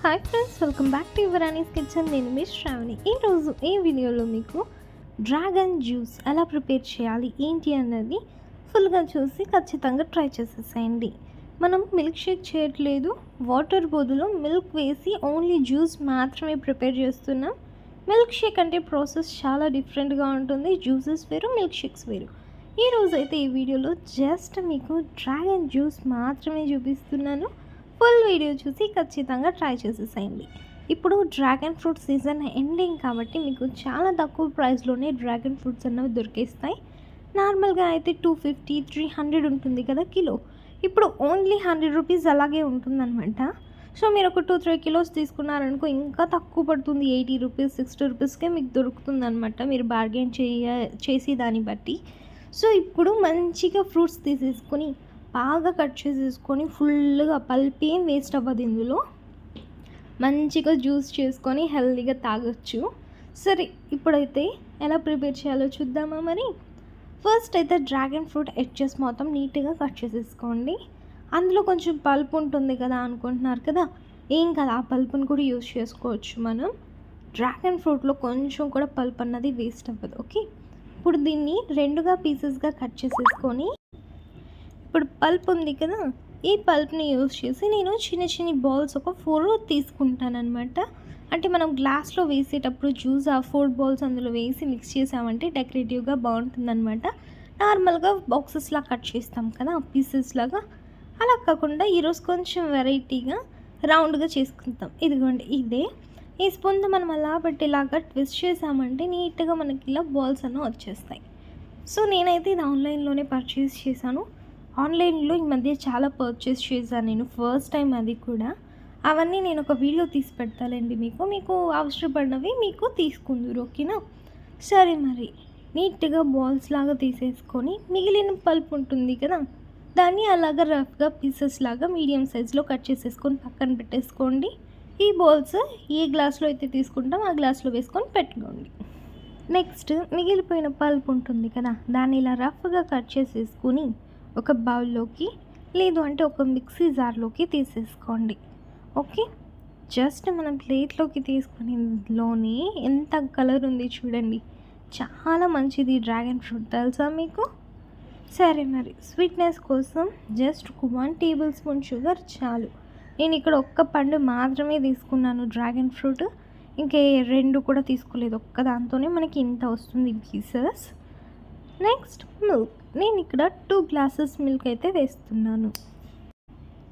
Hi friends, welcome back to Yuvarani's kitchen. నేను మీ శ్రావణి. ఈరోజు ఈ వీడియోలో మీకు డ్రాగన్ జ్యూస్ ఎలా ప్రిపేర్ చేయాలి ఏంటి అన్నది ఫుల్గా చూసి ఖచ్చితంగా ట్రై చేసేసేయండి. మనం మిల్క్ షేక్ చేయట్లేదు, వాటర్ బదులు మిల్క్ వేసి ఓన్లీ జ్యూస్ మాత్రమే ప్రిపేర్ చేస్తున్నాం. మిల్క్ షేక్ అంటే ప్రాసెస్ చాలా డిఫరెంట్గా ఉంటుంది. జ్యూసెస్ వేరు, మిల్క్ షేక్స్ వేరు. ఈరోజు అయితే ఈ వీడియోలో జస్ట్ మీకు డ్రాగన్ జ్యూస్ మాత్రమే చూపిస్తున్నాను. ఫుల్ వీడియో చూసి ఖచ్చితంగా ట్రై చేసేసేయండి. ఇప్పుడు డ్రాగన్ ఫ్రూట్ సీజన్ ఎండింగ్ కాబట్టి మీకు చాలా తక్కువ ప్రైస్లోనే డ్రాగన్ ఫ్రూట్స్ అన్నవి దొరికేస్తాయి. నార్మల్గా అయితే 250, 300 ఉంటుంది కదా కిలో. ఇప్పుడు ఓన్లీ 100 రూపీస్ అలాగే ఉంటుందన్నమాట. సో మీరు ఒక 2-3 కిలోస్ తీసుకున్నారనుకో ఇంకా తక్కువ పడుతుంది. 80 రూపీస్, 60 రూపీస్కే మీకు దొరుకుతుంది అనమాట, మీరు బార్గెన్ చేసి దాన్ని బట్టి. సో ఇప్పుడు మంచిగా ఫ్రూట్స్ తీసేసుకొని బాగా కట్ చేసేసుకొని ఫుల్గా పల్ప్ ఏం వేస్ట్ అవ్వదు, ఇందులో మంచిగా జ్యూస్ చేసుకొని హెల్తీగా తాగొచ్చు. సరే, ఇప్పుడైతే ఎలా ప్రిపేర్ చేయాలో చూద్దామా మరి. ఫస్ట్ అయితే డ్రాగన్ ఫ్రూట్ ఎడ్జెస్ మొత్తం నీట్గా కట్ చేసేసుకోండి. అందులో కొంచెం పల్ప్ ఉంటుంది కదా అనుకుంటున్నారు కదా, ఏం కదా, ఆ పల్ప్ని కూడా యూజ్ చేసుకోవచ్చు మనం. డ్రాగన్ ఫ్రూట్లో కొంచెం కూడా పల్ప్ అన్నది వేస్ట్ అవ్వదు. ఓకే, ఇప్పుడు దీన్ని రెండుగా పీసెస్గా కట్ చేసేసుకొని, ఇప్పుడు పల్ప్ ఉంది కదా, ఈ పల్ప్ని యూజ్ చేసి నేను చిన్న చిన్న బాల్స్ ఒక 4 తీసుకుంటానమాట. అంటే మనం గ్లాస్లో వేసేటప్పుడు జ్యూస్ ఆ 4 బాల్స్ అందులో వేసి మిక్స్ చేసామంటే డెకరేటివ్గా బాగుంటుందన్నమాట. నార్మల్గా బాక్సెస్లా కట్ చేస్తాం కదా పీసెస్ లాగా, అలా కాకుండా ఈరోజు కొంచెం వెరైటీగా రౌండ్గా చేసుకుంటాం. ఇదిగోండి, ఇదే ఈ స్పూన్తో మనం అలా పెట్టేలాగా ట్విస్ట్ చేసామంటే నీట్గా మనకి ఇలా బాల్స్ అన్న వచ్చేస్తాయి. సో నేనైతే ఇది ఆన్లైన్లోనే పర్చేస్ చేశాను. ఆన్లైన్లో ఈ మధ్య చాలా పర్చేస్ చేశాను నేను, ఫస్ట్ టైం అది కూడా. అవన్నీ నేను ఒక వీడియో తీసి పెడతానండి మీకు అవసరపడినవి మీకు తీసుకుందరు. ఓకేనా? సరే, మరి నీట్గా బాల్స్ లాగా తీసేసుకొని మిగిలిన పల్ప్ ఉంటుంది కదా, దాన్ని అలాగా రఫ్గా పీసెస్ లాగా మీడియం సైజులో కట్ చేసేసుకొని పక్కన పెట్టేసుకోండి. ఈ బాల్స్ ఏ గ్లాస్లో అయితే తీసుకుంటాం ఆ గ్లాస్లో వేసుకొని పెట్టుకోండి. నెక్స్ట్ మిగిలిపోయిన పల్ప్ ఉంటుంది కదా, దాన్ని ఇలా రఫ్గా కట్ చేసేసుకొని ఒక బౌల్లోకి లేదు అంటే ఒక మిక్సీ జార్లోకి తీసేసుకోండి. ఓకే, జస్ట్ మనం ప్లేట్లోకి తీసుకునేలోనే ఎంత కలర్ ఉంది చూడండి, చాలా మంచిది డ్రాగన్ ఫ్రూట్, తెలుసా మీకు? సరే, మరి స్వీట్నెస్ కోసం జస్ట్ 1 టేబుల్ స్పూన్ షుగర్ చాలు. నేను ఇక్కడ ఒక్క పండు మాత్రమే తీసుకున్నాను డ్రాగన్ ఫ్రూట్, ఇంకే 2 కూడా తీసుకోలేదు. ఒక్క దాంతోనే మనకి ఇంత వస్తుంది పీసెస్. నెక్స్ట్ మిల్క్, నేను ఇక్కడ 2 గ్లాసెస్ మిల్క్ అయితే వేస్తున్నాను.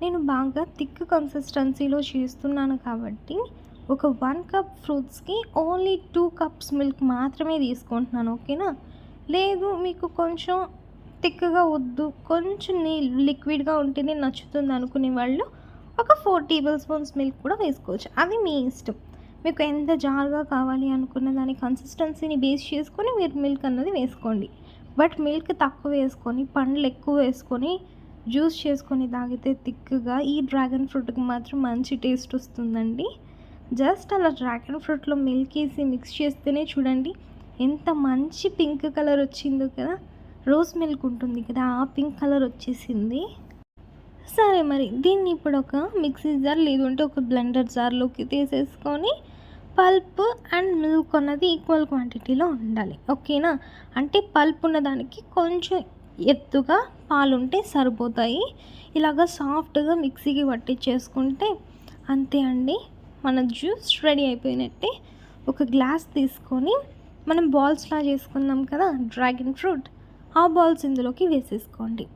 నేను బాగా థిక్ కన్సిస్టెన్సీలో చేస్తున్నాను కాబట్టి ఒక 1 కప్ ఫ్రూట్స్కి ఓన్లీ 2 కప్స్ మిల్క్ మాత్రమే తీసుకుంటున్నాను. ఓకేనా? లేదు మీకు కొంచెం థిక్గా వద్దు, కొంచెం లిక్విడ్గా ఉంటేనే నచ్చుతుంది అనుకునే వాళ్ళు ఒక 4 టేబుల్ స్పూన్స్ మిల్క్ కూడా వేసుకోవచ్చు. అది మీ ఇష్టం. మీకు ఎంత జారుగా కావాలి అనుకున్న దాని కన్సిస్టెన్సీని బేస్ చేసుకొని మీరు మిల్క్ అన్నది వేసుకోండి. బట్ మిల్క్ తక్కువ వేసుకొని పండ్లు ఎక్కువ వేసుకొని జ్యూస్ చేసుకొని తాగితే థిక్గా ఈ డ్రాగన్ ఫ్రూట్కి మాత్రం మంచి టేస్ట్ వస్తుందండి. జస్ట్ అలా డ్రాగన్ ఫ్రూట్లో మిల్క్ వేసి మిక్స్ చేస్తేనే చూడండి ఎంత మంచి పింక్ కలర్ వచ్చిందో కదా, రోజ్ మిల్క్ ఉంటుంది కదా ఆ పింక్ కలర్ వచ్చేసింది. సరే, మరి దీన్ని ఇప్పుడు ఒక మిక్సీ జార్ లేదు అంటే ఒక బ్లెండర్ జార్లోకి తీసేసుకొని పల్ప్ అండ్ మిల్క్ అన్నది ఈక్వల్ క్వాంటిటీలో ఉండాలి. ఓకేనా? అంటే పల్ప్ ఉన్నదానికి కొంచెం ఎత్తుగా పాలుంటే సరిపోతాయి. ఇలాగ సాఫ్ట్గా మిక్సీకి పట్టించేసుకుంటే అంతే అండి, మన జ్యూస్ రెడీ అయిపోయినట్టే. ఒక గ్లాస్ తీసుకొని మనం బాల్స్లా చేసుకున్నాం కదా డ్రాగన్ ఫ్రూట్, ఆ బాల్స్ ఇందులోకి వేసేసుకోండి.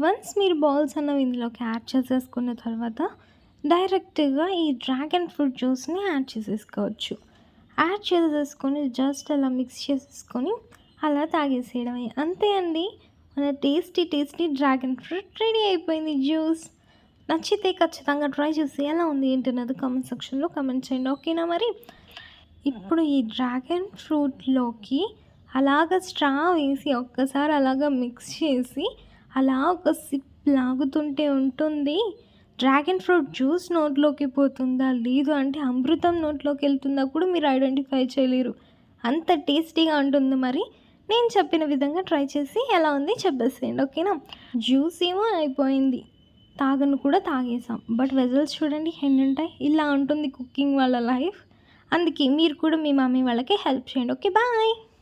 వన్స్ మీరు బాల్స్ అన్నవి ఇందులోకి యాడ్ చేసేసుకున్న తర్వాత డైరెక్ట్గా ఈ డ్రాగన్ ఫ్రూట్ జ్యూస్ని యాడ్ చేసేసుకోవచ్చు. యాడ్ చేసేసుకొని జస్ట్ అలా మిక్స్ చేసేసుకొని అలా తాగేసేయడమే, అంతే అండి. మన టేస్టీ డ్రాగన్ ఫ్రూట్ రెడీ అయిపోయింది జ్యూస్. నచ్చితే ఖచ్చితంగా ట్రై చేసి ఎలా ఉంది ఏంటన్నది కామెంట్ సెక్షన్లో కామెంట్ చేయండి. ఓకేనా? మరి ఇప్పుడు ఈ డ్రాగన్ ఫ్రూట్లోకి అలాగ స్ట్రా వేసి ఒక్కసారి అలాగ మిక్స్ చేసి అలా ఒక సిప్ లాగుతుంటే ఉంటుంది. డ్రాగన్ ఫ్రూట్ జ్యూస్ నోట్లోకి పోతుందా లేదు అంటే అమృతం నోట్లోకి వెళ్తుందా కూడా మీరు ఐడెంటిఫై చేయలేరు, అంత టేస్టీగా ఉంటుంది. మరి నేను చెప్పిన విధంగా ట్రై చేసి ఎలా ఉంది చెప్పేసేయండి. ఓకేనా? జ్యూస్ ఏమో అయిపోయింది, తాగను కూడా తాగేసాం. బట్ వెజల్స్ చూడండి ఎన్నుంటాయి. ఇలా ఉంటుంది కుకింగ్ వాళ్ళ లైఫ్. అందుకే మీరు కూడా మీ మమ్మీ వాళ్ళకి హెల్ప్ చేయండి. Okay, bye.